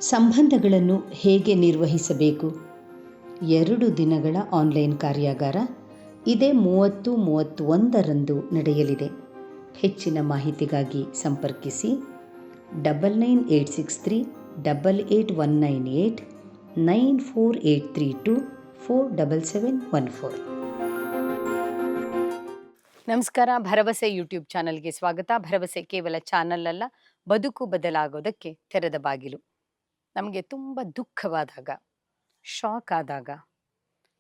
ಸಂಬಂಧಗಳನ್ನು ಹೇಗೆ ನಿರ್ವಹಿಸಬೇಕು? 2 ದಿನಗಳ ಆನ್ಲೈನ್ ಕಾರ್ಯಾಗಾರ ಇದೇ 30-31ರಂದು ನಡೆಯಲಿದೆ. ಹೆಚ್ಚಿನ ಮಾಹಿತಿಗಾಗಿ ಸಂಪರ್ಕಿಸಿ 99863 88198 94832 47714. ನಮಸ್ಕಾರ. ಭರವಸೆ ಯೂಟ್ಯೂಬ್ ಚಾನಲ್ಗೆ ಸ್ವಾಗತ. ಭರವಸೆ ಕೇವಲ ಚಾನಲ್ ಅಲ್ಲ, ಬದುಕು ಬದಲಾಗೋದಕ್ಕೆ ತೆರೆದ ಬಾಗಿಲು. ನಮಗೆ ತುಂಬ ದುಃಖವಾದಾಗ, ಶಾಕ್ ಆದಾಗ,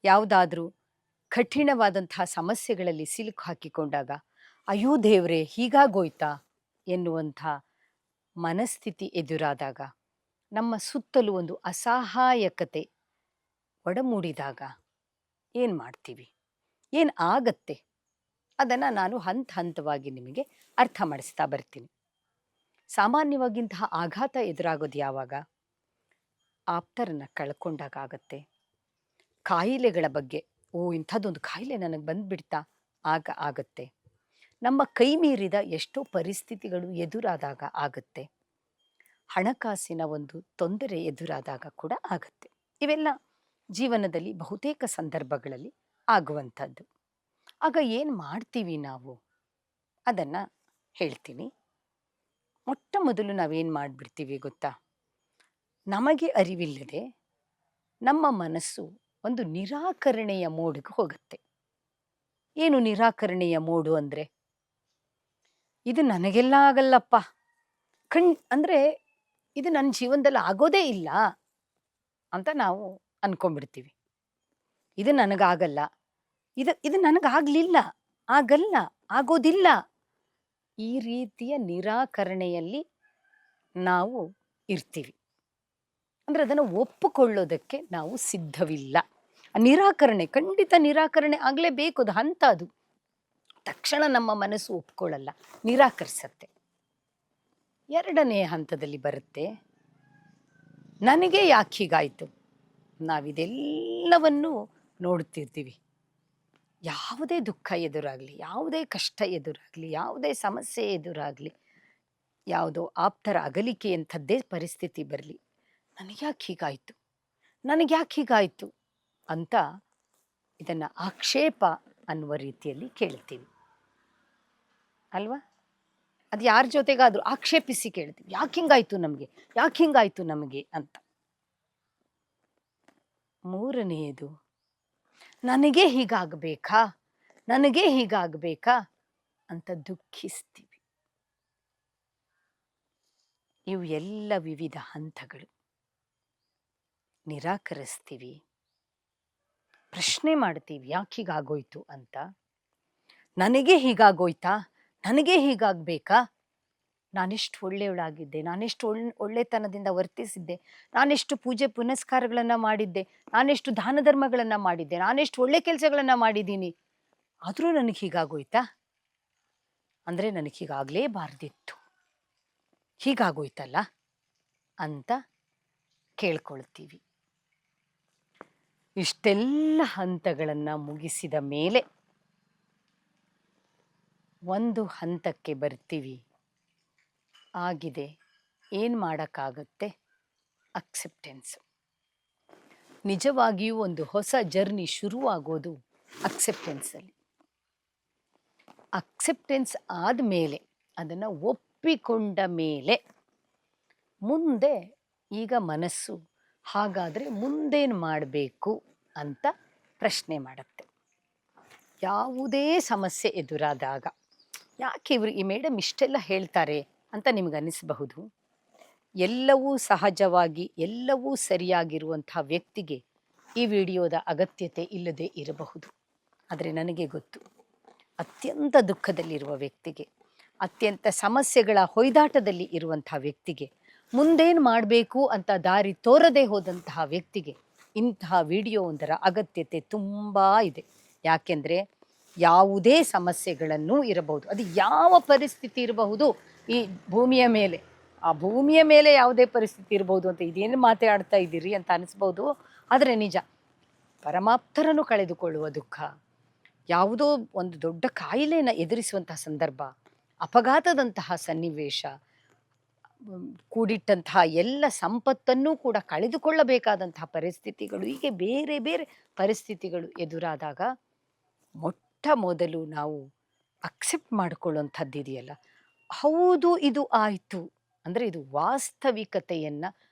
ಯಾವುದಾದ್ರೂ ಕಠಿಣವಾದಂತಹ ಸಮಸ್ಯೆಗಳಲ್ಲಿ ಸಿಲುಕು ಹಾಕಿಕೊಂಡಾಗ, ಅಯ್ಯೋ ದೇವ್ರೆ ಹೀಗಾಗೋಯ್ತಾ ಎನ್ನುವಂಥ ಮನಸ್ಥಿತಿ ಎದುರಾದಾಗ, ನಮ್ಮ ಸುತ್ತಲೂ ಒಂದು ಅಸಹಾಯಕತೆ ಒಡಮೂಡಿದಾಗ ಏನು ಮಾಡ್ತೀವಿ, ಏನು ಆಗತ್ತೆ, ಅದನ್ನು ನಾನು ಹಂತ ಹಂತವಾಗಿ ನಿಮಗೆ ಅರ್ಥ ಮಾಡಿಸ್ತಾ ಬರ್ತೀನಿ. ಸಾಮಾನ್ಯವಾಗಿಂತಹ ಆಘಾತ ಎದುರಾಗೋದು ಯಾವಾಗ? ಆಪ್ತರನ್ನು ಕಳ್ಕೊಂಡಾಗ ಆಗತ್ತೆ. ಕಾಯಿಲೆಗಳ ಬಗ್ಗೆ, ಇಂಥದ್ದೊಂದು ಕಾಯಿಲೆ ನನಗೆ ಬಂದುಬಿಡ್ತಾ, ಆಗ ಆಗತ್ತೆ. ನಮ್ಮ ಕೈ ಮೀರಿದ ಎಷ್ಟೋ ಪರಿಸ್ಥಿತಿಗಳು ಎದುರಾದಾಗ ಆಗತ್ತೆ. ಹಣಕಾಸಿನ ಒಂದು ತೊಂದರೆ ಎದುರಾದಾಗ ಕೂಡ ಆಗತ್ತೆ. ಇವೆಲ್ಲ ಜೀವನದಲ್ಲಿ ಬಹುತೇಕ ಸಂದರ್ಭಗಳಲ್ಲಿ ಆಗುವಂಥದ್ದು. ಆಗ ಏನು ಮಾಡ್ತೀವಿ ನಾವು? ಅದನ್ನು ಹೇಳ್ತೀನಿ. ಮೊಟ್ಟ ಮೊದಲು ನಾವೇನು ಮಾಡಿಬಿಡ್ತೀವಿ ಗೊತ್ತಾ? ನಮಗೆ ಅರಿವಿಲ್ಲದೆ ನಮ್ಮ ಮನಸ್ಸು ಒಂದು ನಿರಾಕರಣೆಯ ಮೋಡಿಗೆ ಹೋಗುತ್ತೆ. ಏನು ನಿರಾಕರಣೆಯ ಮೋಡು ಅಂದರೆ? ಇದು ನನಗೆಲ್ಲ ಆಗಲ್ಲಪ್ಪ, ಅಂದರೆ ಇದು ನನ್ನ ಜೀವನದಲ್ಲಿ ಆಗೋದೇ ಇಲ್ಲ ಅಂತ ನಾವು ಅಂದ್ಕೊಂಡ್ಬಿಡ್ತೀವಿ. ಇದು ನನಗಾಗಲ್ಲ, ಇದು ನನಗಾಗಲಿಲ್ಲ, ಆಗಲ್ಲ, ಆಗೋದಿಲ್ಲ. ಈ ರೀತಿಯ ನಿರಾಕರಣೆಯಲ್ಲಿ ನಾವು ಇರ್ತೀವಿ. ಅಂದರೆ ಅದನ್ನು ಒಪ್ಪಿಕೊಳ್ಳೋದಕ್ಕೆ ನಾವು ಸಿದ್ಧವಿಲ್ಲ. ನಿರಾಕರಣೆ, ಖಂಡಿತ ನಿರಾಕರಣೆ ಆಗಲೇಬೇಕು, ಅದು ಹಂತ. ಅದು ತಕ್ಷಣ ನಮ್ಮ ಮನಸ್ಸು ಒಪ್ಕೊಳ್ಳಲ್ಲ, ನಿರಾಕರಿಸತ್ತೆ. ಎರಡನೇ ಹಂತದಲ್ಲಿ ಬರುತ್ತೆ, ನನಗೆ ಯಾಕೆ ಹೀಗಾಯಿತು. ನಾವಿದೆಲ್ಲವನ್ನು ನೋಡ್ತಿರ್ತೀವಿ. ಯಾವುದೇ ದುಃಖ ಎದುರಾಗಲಿ, ಯಾವುದೇ ಕಷ್ಟ ಎದುರಾಗಲಿ, ಯಾವುದೇ ಸಮಸ್ಯೆ ಎದುರಾಗಲಿ, ಯಾವುದೋ ಆಪ್ತರ ಅಗಲಿಕೆಯಂಥದ್ದೇ ಪರಿಸ್ಥಿತಿ ಬರಲಿ, ನನಗ್ಯಾಕೆ ಹೀಗಾಯಿತು, ನನಗ್ಯಾಕೆ ಹೀಗಾಯಿತು ಅಂತ ಇದನ್ನು ಆಕ್ಷೇಪ ಅನ್ನುವ ರೀತಿಯಲ್ಲಿ ಕೇಳ್ತೀವಿ ಅಲ್ವಾ? ಅದು ಯಾರ ಜೊತೆಗಾದರೂ ಆಕ್ಷೇಪಿಸಿ ಕೇಳ್ತೀವಿ, ಯಾಕೆ ಹಿಂಗಾಯಿತು ನಮಗೆ, ಯಾಕೆ ಹಿಂಗಾಯಿತು ನಮಗೆ ಅಂತ. ಮೂರನೆಯದು, ನನಗೆ ಹೀಗಾಗಬೇಕಾ, ನನಗೆ ಹೀಗಾಗಬೇಕಾ ಅಂತ ದುಃಖಿಸ್ತೀವಿ. ಇವು ಎಲ್ಲ ವಿವಿಧ ಹಂತಗಳು. ನಿರಾಕರಿಸ್ತೀವಿ, ಪ್ರಶ್ನೆ ಮಾಡ್ತೀವಿ, ಯಾಕೆ ಹೀಗಾಗೋಯ್ತು ಅಂತ. ನನಗೆ ಹೀಗಾಗೋಯ್ತಾ, ನನಗೆ ಹೀಗಾಗಬೇಕಾ, ನಾನೆಷ್ಟು ಒಳ್ಳೆಯವಳಾಗಿದ್ದೆ, ನಾನೆಷ್ಟು ಒಳ್ಳೆತನದಿಂದ ವರ್ತಿಸಿದ್ದೆ, ನಾನೆಷ್ಟು ಪೂಜೆ ಪುನಸ್ಕಾರಗಳನ್ನು ಮಾಡಿದ್ದೆ, ನಾನೆಷ್ಟು ದಾನ ಧರ್ಮಗಳನ್ನು ಮಾಡಿದ್ದೆ, ನಾನೆಷ್ಟು ಒಳ್ಳೆ ಕೆಲಸಗಳನ್ನು ಮಾಡಿದ್ದೀನಿ, ಆದರೂ ನನಗೆ ಹೀಗಾಗೋಯ್ತಾ, ಅಂದರೆ ನನಗೆ ಹೀಗಾಗಲೇಬಾರ್ದಿತ್ತು, ಹೀಗಾಗೋಯ್ತಲ್ಲ ಅಂತ ಕೇಳ್ಕೊಳ್ತೀವಿ. ಇಷ್ಟೆಲ್ಲ ಹಂತಗಳನ್ನು ಮುಗಿಸಿದ ಮೇಲೆ ಒಂದು ಹಂತಕ್ಕೆ ಬರ್ತೀವಿ. ಆಗಿದೆ, ಏನು ಮಾಡೋಕ್ಕಾಗುತ್ತೆ? ಅಕ್ಸೆಪ್ಟೆನ್ಸ್. ನಿಜವಾಗಿಯೂ ಒಂದು ಹೊಸ ಜರ್ನಿ ಶುರುವಾಗೋದು ಅಕ್ಸೆಪ್ಟೆನ್ಸಲ್ಲಿ. ಅಕ್ಸೆಪ್ಟೆನ್ಸ್ ಆದಮೇಲೆ, ಅದನ್ನು ಒಪ್ಪಿಕೊಂಡ ಮೇಲೆ ಮುಂದೆ ಈಗ ಮನಸ್ಸು ಹಾಗಾದರೆ ಮುಂದೇನು ಮಾಡಬೇಕು ಅಂತ ಪ್ರಶ್ನೆ ಮಾಡುತ್ತೆ. ಯಾವುದೇ ಸಮಸ್ಯೆ ಎದುರಾದಾಗ, ಯಾಕೆ ಈ ಮೇಡಮ್ ಇಷ್ಟೆಲ್ಲ ಹೇಳ್ತಾರೆ ಅಂತ ನಿಮ್ಗೆ ಅನಿಸಬಹುದು. ಎಲ್ಲವೂ ಸಹಜವಾಗಿ, ಎಲ್ಲವೂ ಸರಿಯಾಗಿರುವಂಥ ವ್ಯಕ್ತಿಗೆ ಈ ವಿಡಿಯೋದ ಅಗತ್ಯತೆ ಇಲ್ಲದೆ ಇರಬಹುದು. ಆದರೆ ನನಗೆ ಗೊತ್ತು, ಅತ್ಯಂತ ದುಃಖದಲ್ಲಿರುವ ವ್ಯಕ್ತಿಗೆ, ಅತ್ಯಂತ ಸಮಸ್ಯೆಗಳ ಹೊಯ್ದಾಟದಲ್ಲಿ ಇರುವಂಥ ವ್ಯಕ್ತಿಗೆ, ಮುಂದೇನು ಮಾಡಬೇಕು ಅಂತ ದಾರಿ ತೋರದೆ ಹೋದಂತಹ ವ್ಯಕ್ತಿಗೆ ಇಂತಹ ವಿಡಿಯೋ ಒಂದರ ಅಗತ್ಯತೆ ತುಂಬ ಇದೆ. ಯಾಕೆಂದರೆ ಯಾವುದೇ ಸಮಸ್ಯೆಗಳನ್ನು ಇರಬಹುದು, ಅದು ಯಾವ ಪರಿಸ್ಥಿತಿ ಇರಬಹುದು ಈ ಭೂಮಿಯ ಮೇಲೆ, ಆ ಭೂಮಿಯ ಮೇಲೆ ಯಾವುದೇ ಪರಿಸ್ಥಿತಿ ಇರಬಹುದು ಅಂತ ಇದೇನು ಮಾತಾಡ್ತಾ ಇದ್ದೀರಿ ಅಂತ ಅನಿಸ್ಬೋದು. ಆದರೆ ನಿಜ, ಪರಮಾಪ್ತರನ್ನು ಕಳೆದುಕೊಳ್ಳುವ ದುಃಖ, ಯಾವುದೋ ಒಂದು ದೊಡ್ಡ ಕಾಯಿಲೆಯನ್ನು ಎದುರಿಸುವಂತಹ ಸಂದರ್ಭ, ಅಪಘಾತದಂತಹ ಸನ್ನಿವೇಶ, ಕೂಡಿಟ್ಟಂತಹ ಎಲ್ಲ ಸಂಪತ್ತನ್ನೂ ಕೂಡ ಕಳೆದುಕೊಳ್ಳಬೇಕಾದಂತಹ ಪರಿಸ್ಥಿತಿಗಳು, ಹೀಗೆ ಬೇರೆ ಬೇರೆ ಪರಿಸ್ಥಿತಿಗಳು ಎದುರಾದಾಗ ಮೊಟ್ಟ ಮೊದಲು ನಾವು ಅಕ್ಸೆಪ್ಟ್ ಮಾಡಿಕೊಳ್ಳುವಂಥದ್ದಿದೆಯಲ್ಲ, ಹೌದು ಇದು ಆಯಿತು ಅಂದರೆ ಇದು ವಾಸ್ತವಿಕತೆಯನ್ನ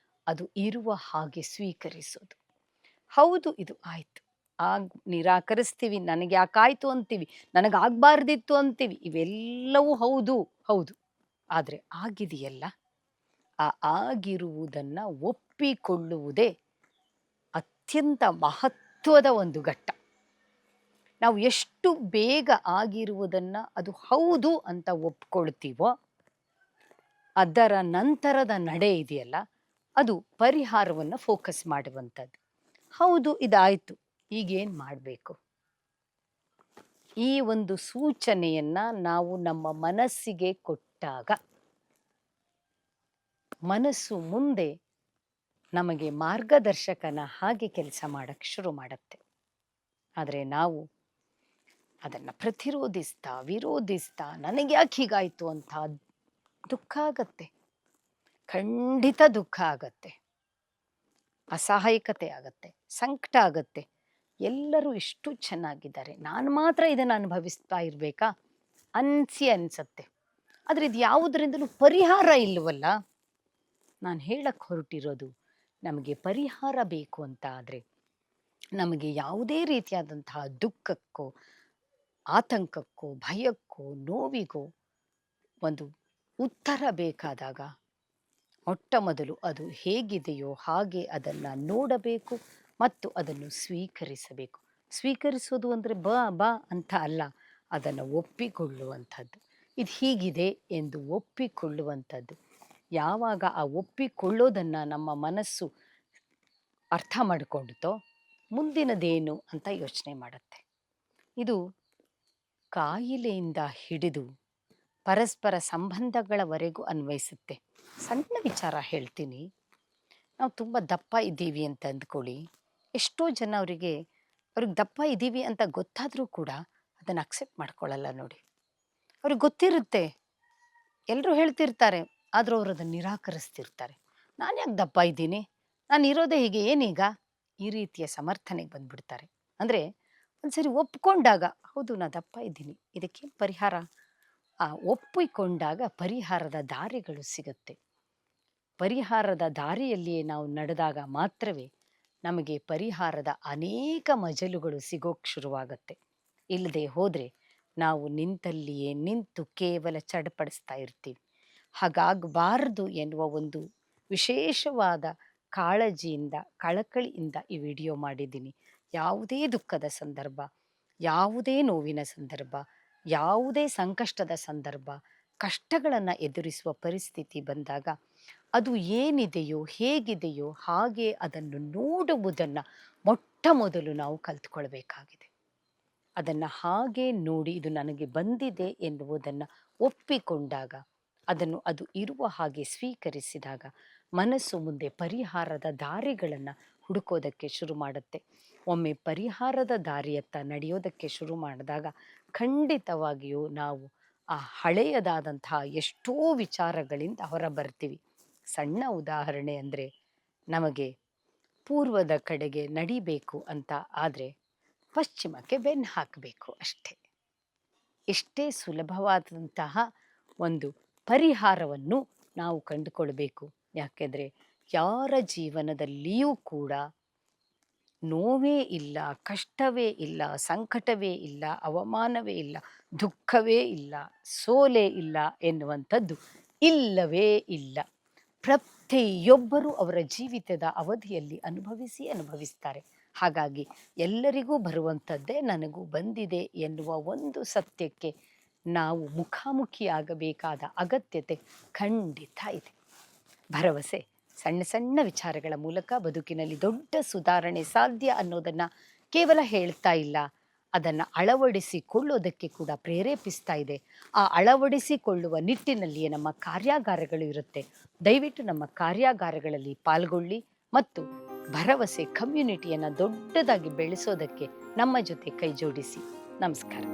ಅದು ಇರುವ ಹಾಗೆ ಸ್ವೀಕರಿಸೋದು. ಹೌದು ಇದು ಆಯಿತು, ನಿರಾಕರಿಸ್ತೀವಿ, ನನಗೆ ಯಾಕಾಯ್ತು ಅಂತೀವಿ, ನನಗಾಗಬಾರ್ದಿತ್ತು ಅಂತೀವಿ, ಇವೆಲ್ಲವೂ ಹೌದು ಹೌದು. ಆದರೆ ಆಗಿದೆಯಲ್ಲ, ಆ ಆಗಿರುವುದನ್ನು ಒಪ್ಪಿಕೊಳ್ಳುವುದೇ ಅತ್ಯಂತ ಮಹತ್ವದ ಒಂದು ಘಟ್ಟ. ನಾವು ಎಷ್ಟು ಬೇಗ ಆಗಿರುವುದನ್ನು ಅದು ಹೌದು ಅಂತ ಒಪ್ಕೊಳ್ತೀವೋ, ಅದರ ನಂತರದ ನಡೆ ಇದೆಯಲ್ಲ, ಅದು ಪರಿಹಾರವನ್ನು ಫೋಕಸ್ ಮಾಡುವಂಥದ್ದು. ಹೌದು ಇದಾಯಿತು, ಈಗೇನು ಮಾಡಬೇಕು? ಈ ಒಂದು ಸೂಚನೆಯನ್ನ ನಾವು ನಮ್ಮ ಮನಸ್ಸಿಗೆ ಕೊಟ್ಟಾಗ ಮನಸ್ಸು ಮುಂದೆ ನಮಗೆ ಮಾರ್ಗದರ್ಶಕನ ಹಾಗೆ ಕೆಲಸ ಮಾಡಕ್ಕೆ ಶುರು ಮಾಡುತ್ತೆ. ಆದರೆ ನಾವು ಅದನ್ನು ಪ್ರತಿರೋಧಿಸ್ತಾ ವಿರೋಧಿಸ್ತಾ ನನಗೆ ಯಾಕೆ ಹೀಗಾಯಿತು ಅಂತ ದುಃಖ ಆಗತ್ತೆ, ಖಂಡಿತ ದುಃಖ ಆಗತ್ತೆ, ಅಸಹಾಯಕತೆ ಆಗತ್ತೆ, ಸಂಕಟ ಆಗತ್ತೆ. ಎಲ್ಲರೂ ಎಷ್ಟು ಚೆನ್ನಾಗಿದ್ದಾರೆ, ನಾನು ಮಾತ್ರ ಇದನ್ನು ಅನುಭವಿಸ್ತಾ ಇರಬೇಕಾ ಅನ್ಸತ್ತೆ. ಆದರೆ ಇದು ಯಾವುದರಿಂದಲೂ ಪರಿಹಾರ ಇಲ್ಲವಲ್ಲ. ನಾನು ಹೇಳಕ್ಕೆ ಹೊರಟಿರೋದು, ನಮಗೆ ಪರಿಹಾರ ಬೇಕು ಅಂತ ಆದರೆ, ನಮಗೆ ಯಾವುದೇ ರೀತಿಯಾದಂತಹ ದುಃಖಕ್ಕೋ ಆತಂಕಕ್ಕೋ ಭಯಕ್ಕೋ ನೋವಿಗೋ ಒಂದು ಉತ್ತರ ಬೇಕಾದಾಗ ಮೊಟ್ಟ ಮೊದಲು ಅದು ಹೇಗಿದೆಯೋ ಹಾಗೆ ಅದನ್ನು ನೋಡಬೇಕು ಮತ್ತು ಅದನ್ನು ಸ್ವೀಕರಿಸಬೇಕು. ಸ್ವೀಕರಿಸೋದು ಅಂದರೆ ಬಾ ಬಾ ಅಂತ ಅಲ್ಲ, ಅದನ್ನು ಒಪ್ಪಿಕೊಳ್ಳುವಂಥದ್ದು. ಇದು ಹೀಗಿದೆ ಎಂದು ಒಪ್ಪಿಕೊಳ್ಳುವಂಥದ್ದು. ಯಾವಾಗ ಆ ಒಪ್ಪಿಕೊಳ್ಳೋದನ್ನು ನಮ್ಮ ಮನಸ್ಸು ಅರ್ಥ ಮಾಡಿಕೊಂಡಿತೋ, ಮುಂದಿನದೇನು ಅಂತ ಯೋಚನೆ ಮಾಡುತ್ತೆ. ಇದು ಕಾಯಿಲೆಯಿಂದ ಹಿಡಿದು ಪರಸ್ಪರ ಸಂಬಂಧಗಳವರೆಗೂ ಅನ್ವಯಿಸುತ್ತೆ. ಸಣ್ಣ ವಿಚಾರ ಹೇಳ್ತೀನಿ. ನಾವು ತುಂಬ ದಪ್ಪ ಇದ್ದೀವಿ ಅಂತ ಅಂದ್ಕೊಳ್ಳಿ, ಎಷ್ಟೋ ಜನ ಅವ್ರಿಗೆ ದಪ್ಪ ಇದ್ದೀವಿ ಅಂತ ಗೊತ್ತಾದರೂ ಕೂಡ ಅದನ್ನು ಅಕ್ಸೆಪ್ಟ್ ಮಾಡ್ಕೊಳ್ಳಲ್ಲ ನೋಡಿ. ಅವ್ರಿಗೆ ಗೊತ್ತಿರುತ್ತೆ, ಎಲ್ಲರೂ ಹೇಳ್ತಿರ್ತಾರೆ, ಆದರೂ ಅವರು ಅದನ್ನು ನಿರಾಕರಿಸ್ತಿರ್ತಾರೆ. ನಾನು ಯಾಕೆ ದಪ್ಪ ಇದ್ದೀನಿ, ನಾನು ಇರೋದೇ ಹೀಗೆ, ಏನೀಗ, ಈ ರೀತಿಯ ಸಮರ್ಥನೆಗೆ ಬಂದ್ಬಿಡ್ತಾರೆ. ಅಂದರೆ ಒಂದ್ಸರಿ ಒಪ್ಕೊಂಡಾಗ ಹೌದು ನಾ ದಪ್ಪ ಇದ್ದೀನಿ, ಇದಕ್ಕೇನು ಪರಿಹಾರ, ಆ ಒಪ್ಪಿಕೊಂಡಾಗ ಪರಿಹಾರದ ದಾರಿಗಳು ಸಿಗುತ್ತೆ. ಪರಿಹಾರದ ದಾರಿಯಲ್ಲಿಯೇ ನಾವು ನಡೆದಾಗ ಮಾತ್ರವೇ ನಮಗೆ ಪರಿಹಾರದ ಅನೇಕ ಮಜಲುಗಳು ಸಿಗೋಕ್ಕೆ ಶುರುವಾಗತ್ತೆ. ಇಲ್ಲದೆ ಹೋದರೆ ನಾವು ನಿಂತಲ್ಲಿಯೇ ನಿಂತು ಕೇವಲ ಚಡಪಡಿಸ್ತಾ ಇರ್ತೀವಿ. ಹಾಗಾಗಬಾರದು ಎನ್ನುವ ಒಂದು ವಿಶೇಷವಾದ ಕಾಳಜಿಯಿಂದ ಕಳಕಳಿಯಿಂದ ಈ ವಿಡಿಯೋ ಮಾಡಿದ್ದೀನಿ. ಯಾವುದೇ ದುಃಖದ ಸಂದರ್ಭ, ಯಾವುದೇ ನೋವಿನ ಸಂದರ್ಭ, ಯಾವುದೇ ಸಂಕಷ್ಟದ ಸಂದರ್ಭ, ಕಷ್ಟಗಳನ್ನು ಎದುರಿಸುವ ಪರಿಸ್ಥಿತಿ ಬಂದಾಗ ಅದು ಏನಿದೆಯೋ ಹೇಗಿದೆಯೋ ಹಾಗೆ ಅದನ್ನು ನೋಡುವುದನ್ನು ಮೊಟ್ಟ ಮೊದಲು ನಾವು ಕಲ್ತ್ಕೊಳ್ಬೇಕಾಗಿದೆ. ಅದನ್ನು ಹಾಗೆ ನೋಡಿ ಇದು ನನಗೆ ಬಂದಿದೆ ಎನ್ನುವುದನ್ನು ಒಪ್ಪಿಕೊಂಡಾಗ, ಅದನ್ನು ಅದು ಇರುವ ಹಾಗೆ ಸ್ವೀಕರಿಸಿದಾಗ ಮನಸ್ಸು ಮುಂದೆ ಪರಿಹಾರದ ದಾರಿಗಳನ್ನು ಹುಡುಕೋದಕ್ಕೆ ಶುರು ಮಾಡುತ್ತೆ. ಒಮ್ಮೆ ಪರಿಹಾರದ ದಾರಿಯತ್ತ ನಡೆಯೋದಕ್ಕೆ ಶುರು ಮಾಡಿದಾಗ ಖಂಡಿತವಾಗಿಯೂ ನಾವು ಆ ಹಳೆಯದಾದಂತಹ ಎಷ್ಟೋ ವಿಚಾರಗಳಿಂದ ಹೊರಬರ್ತೀವಿ. ಸಣ್ಣ ಉದಾಹರಣೆ ಅಂದರೆ, ನಮಗೆ ಪೂರ್ವದ ಕಡೆಗೆ ನಡಿಬೇಕು ಅಂತ ಆದರೆ ಪಶ್ಚಿಮಕ್ಕೆ ಬೆನ್ನು ಹಾಕಬೇಕು ಅಷ್ಟೇ. ಎಷ್ಟೇ ಸುಲಭವಾದಂತಹ ಒಂದು ಪರಿಹಾರವನ್ನು ನಾವು ಕಂಡುಕೊಳ್ಬೇಕು. ಯಾಕೆಂದರೆ ಯಾರ ಜೀವನದಲ್ಲಿಯೂ ಕೂಡ ನೋವೇ ಇಲ್ಲ, ಕಷ್ಟವೇ ಇಲ್ಲ, ಸಂಕಟವೇ ಇಲ್ಲ, ಅವಮಾನವೇ ಇಲ್ಲ, ದುಃಖವೇ ಇಲ್ಲ, ಸೋಲೇ ಇಲ್ಲ ಎನ್ನುವಂಥದ್ದು ಇಲ್ಲವೇ ಇಲ್ಲ. ಪ್ರತಿಯೊಬ್ಬರೂ ಅವರ ಜೀವಿತದ ಅವಧಿಯಲ್ಲಿ ಅನುಭವಿಸ್ತಾರೆ. ಹಾಗಾಗಿ ಎಲ್ಲರಿಗೂ ಬರುವಂಥದ್ದೇ ನನಗೂ ಬಂದಿದೆ ಎನ್ನುವ ಒಂದು ಸತ್ಯಕ್ಕೆ ನಾವು ಮುಖಾಮುಖಿಯಾಗಬೇಕಾದ ಅಗತ್ಯತೆ ಖಂಡಿತ ಇದೆ. ಭರವಸೆ ಸಣ್ಣ ಸಣ್ಣ ವಿಚಾರಗಳ ಮೂಲಕ ಬದುಕಿನಲ್ಲಿ ದೊಡ್ಡ ಸುಧಾರಣೆ ಸಾಧ್ಯ ಅನ್ನೋದನ್ನು ಕೇವಲ ಹೇಳ್ತಾ ಇಲ್ಲ, ಅದನ್ನು ಅಳವಡಿಸಿಕೊಳ್ಳೋದಕ್ಕೆ ಕೂಡ ಪ್ರೇರೇಪಿಸ್ತಾ ಇದೆ. ಆ ಅಳವಡಿಸಿಕೊಳ್ಳುವ ನಿಟ್ಟಿನಲ್ಲಿಯೇ ನಮ್ಮ ಕಾರ್ಯಾಗಾರಗಳು ಇರುತ್ತೆ. ದಯವಿಟ್ಟು ನಮ್ಮ ಕಾರ್ಯಾಗಾರಗಳಲ್ಲಿ ಪಾಲ್ಗೊಳ್ಳಿ ಮತ್ತು ಭರವಸೆ ಕಮ್ಯುನಿಟಿಯನ್ನು ದೊಡ್ಡದಾಗಿ ಬೆಳೆಸೋದಕ್ಕೆ ನಮ್ಮ ಜೊತೆ ಕೈ ಜೋಡಿಸಿ. ನಮಸ್ಕಾರ.